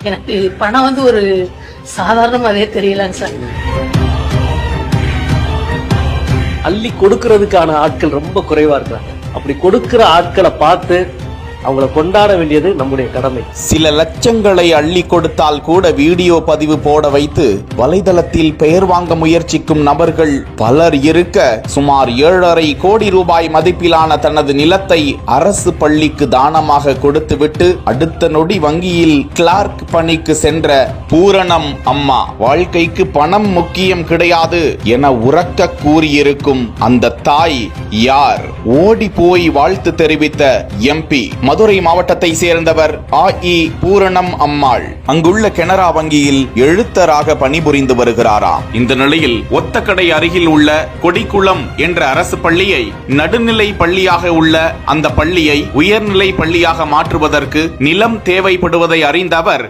எனக்கு பணம் ஒரு சாதாரணமாவே தெரியலங்க சார். அள்ளி கொடுக்கறதுக்கான ஆட்கள் ரொம்ப குறைவா இருக்காங்க. அப்படி கொடுக்கிற ஆட்களை பார்த்து அவங்கள கொண்டாட வேண்டியது நம்முடைய கடமை. சில லட்சங்களை அள்ளி கொடுத்தால் கூட வீடியோ பதிவு போட வைத்து வலைதளத்தில் பெயர் வாங்க முயற்சிக்கும் நபர்கள் பலர் இருக்க, சுமார் 7.5 கோடி ரூபாய் மதிப்பிலான தனது நிலத்தை அரசு பள்ளிக்கு தானமாக கொடுத்துவிட்டு அடுத்த நொடி வங்கியில் கிளார்க் பணிக்கு சென்ற பூரணம் அம்மா வாழ்க்கைக்கு பணம் முக்கியம் கிடையாது என உரக்க கூறியிருக்கும் அந்த தாய் யார்? ஓடி போய் வாழ்த்து தெரிவித்த எம்பி மதுரை மாவட்டத்தை சேர்ந்தவர் ஆஇ பூரணம் அம்மாள். அங்குள்ள கனரா வங்கியில் எழுத்தராக பணிபுரிந்து வருகிறாராம். இந்த நிலையில் ஒத்தக்கடை அருகில் உள்ள கொடிக்குளம் என்ற அரசு பள்ளியை நடுநிலை பள்ளியாக உள்ள அந்த பள்ளியை உயர்நிலை பள்ளியாக மாற்றுவதற்கு நிலம் தேவைப்படுவதை அறிந்த அவர்